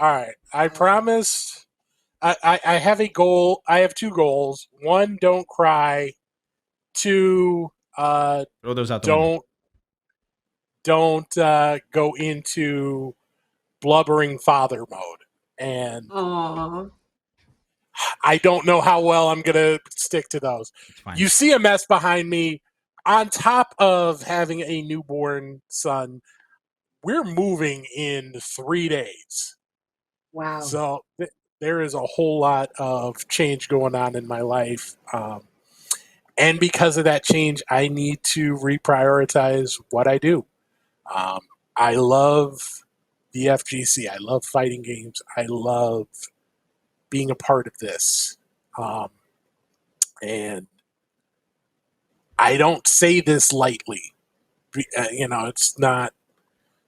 All right. I Um, promised. I have a goal. I have two goals. One, don't cry. Two, Throw those out the window. don't go into blubbering father mode. And aw. I don't know how well I'm going to stick to those. It's fine. You see a mess behind me. On top of having a newborn son, we're moving in 3 days. Wow. So there is a whole lot of change going on in my life. And because of that change, I need to reprioritize what I do. Um, I love the FGC. I love fighting games. I love being a part of this. And I don't say this lightly. It's not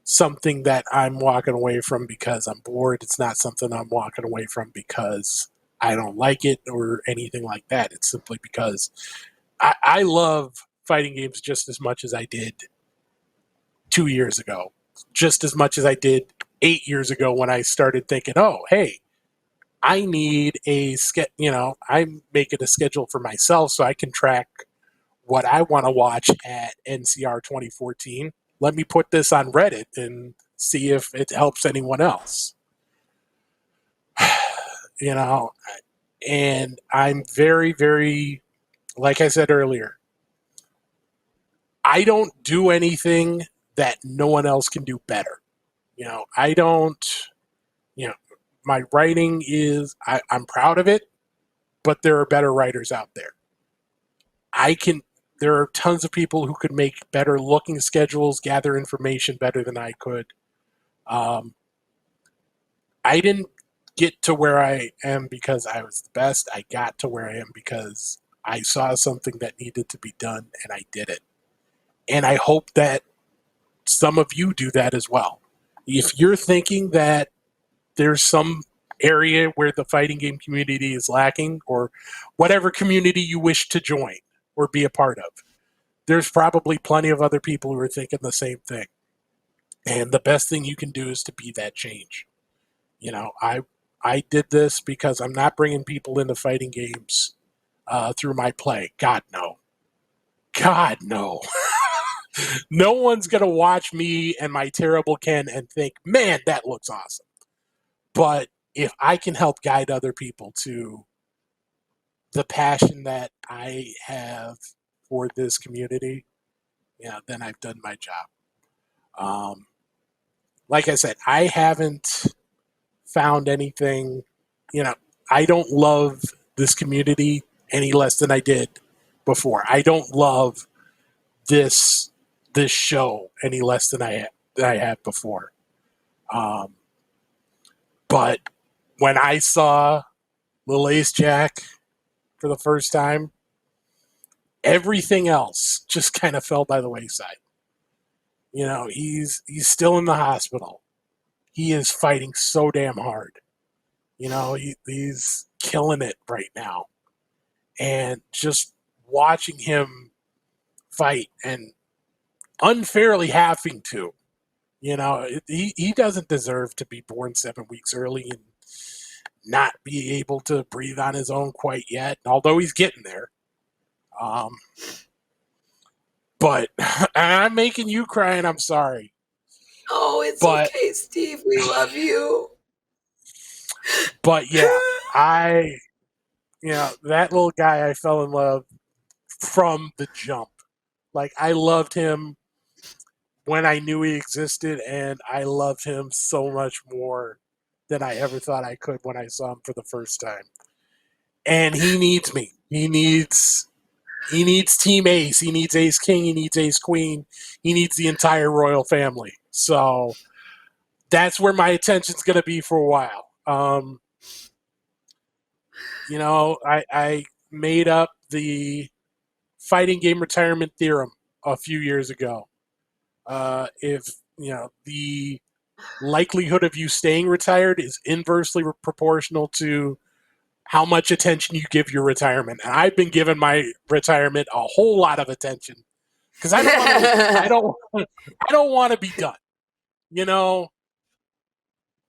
something that I'm walking away from because I'm bored. It's not something I'm walking away from because I don't like it or anything like that. It's simply because I love fighting games just as much as I did 2 years ago, just as much as I did 8 years ago when I started thinking, oh, hey, I need I'm making a schedule for myself so I can track what I want to watch at NCR 2014. Let me put this on Reddit and see if it helps anyone else. you know, and I'm very, very, like I said earlier, I don't do anything that no one else can do better. I don't, you know, my writing I'm proud of it, but there are better writers out there. I can, there are tons of people who could make better looking schedules, gather information better than I could. Um, I didn't get to where I am because I was the best. I got to where I am because I saw something that needed to be done and I did it. And I hope that some of you do that as well. If you're thinking that there's some area where the fighting game community is lacking, or whatever community you wish to join or be a part of, there's probably plenty of other people who are thinking the same thing. And the best thing you can do is to be that change. I did this because I'm not bringing people into fighting games through my play. God, no. God, no. No one's going to watch me and my terrible Ken and think, man, that looks awesome. But if I can help guide other people to the passion that I have for this community, then I've done my job. Like I said, I haven't found anything, I don't love this community any less than I did before. I don't love this show any less than I had before. But when I saw Lil Ace Jack for the first time, everything else just kind of fell by the wayside. He's still in the hospital. He is fighting so damn hard. He's killing it right now. And just watching him fight and unfairly having to, he doesn't deserve to be born 7 weeks early and not be able to breathe on his own quite yet, although he's getting there. But I'm making you cry, and I'm sorry. Oh, it's okay, Steve. We love you. But yeah, that little guy, I fell in love from the jump. Like, I loved him when I knew he existed, and I loved him so much more than I ever thought I could when I saw him for the first time. And he needs me. He needs Team Ace. He needs Ace King. He needs Ace Queen. He needs the entire royal family. So that's where my attention's going to be for a while. I made up the fighting game retirement theorem a few years ago. If the likelihood of you staying retired is inversely proportional to how much attention you give your retirement. And I've been giving my retirement a whole lot of attention because I don't want to. I don't want to be done.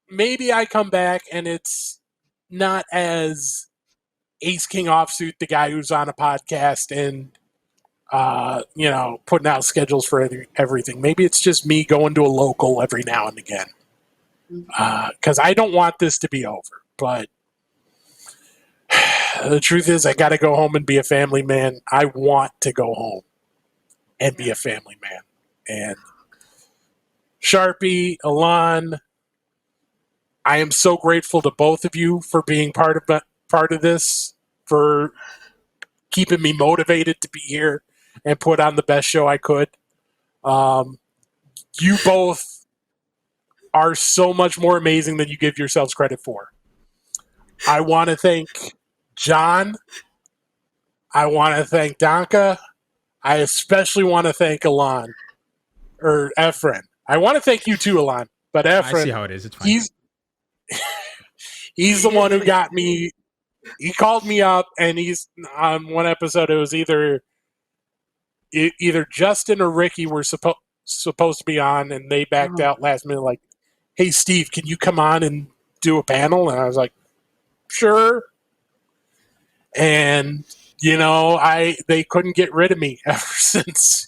maybe I come back and it's not as Ace King offsuit, the guy who's on a podcast and putting out schedules for everything. Maybe it's just me going to a local every now and again. Because I don't want this to be over. But the truth is, I got to go home and be a family man. I want to go home and be a family man. And Sharpie, Alon, I am so grateful to both of you for being part of this, for keeping me motivated to be here and put on the best show I could. You both are so much more amazing than you give yourselves credit for. I want to thank John. I want to thank Donka. I especially want to thank Alon or Efren. I want to thank you too, Alon. But Efren, I see how it is. It's fine. He's the one who got me. He called me up, and he's on one episode. It was either Justin or Ricky were supposed to be on, and they backed out last minute. Like, hey, Steve, can you come on and do a panel? And I was like, sure. And they couldn't get rid of me ever since.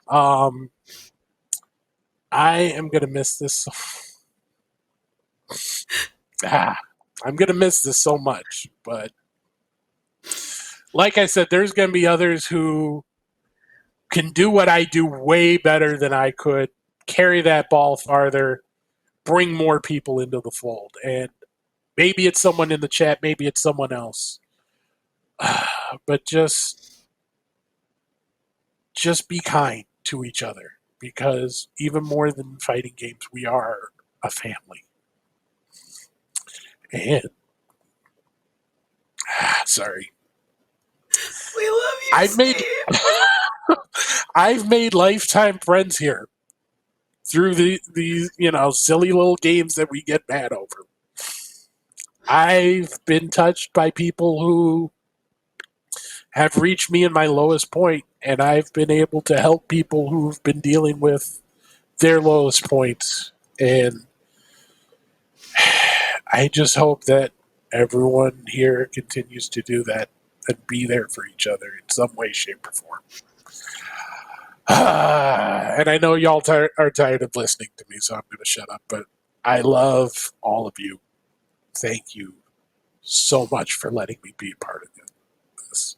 I am gonna miss this. I'm gonna miss this so much. But like I said, there's gonna be others who can do what I do way better than I could, carry that ball farther, bring more people into the fold. And maybe it's someone in the chat, maybe it's someone else. But just be kind to each other, because even more than fighting games, we are a family. And sorry. We love you, I've made lifetime friends here through these silly little games that we get mad over. I've been touched by people who have reached me in my lowest point, and I've been able to help people who've been dealing with their lowest points. And I just hope that everyone here continues to do that and be there for each other in some way, shape, or form. And I know y'all are tired of listening to me, so I'm going to shut up. But I love all of you. Thank you so much for letting me be part of this.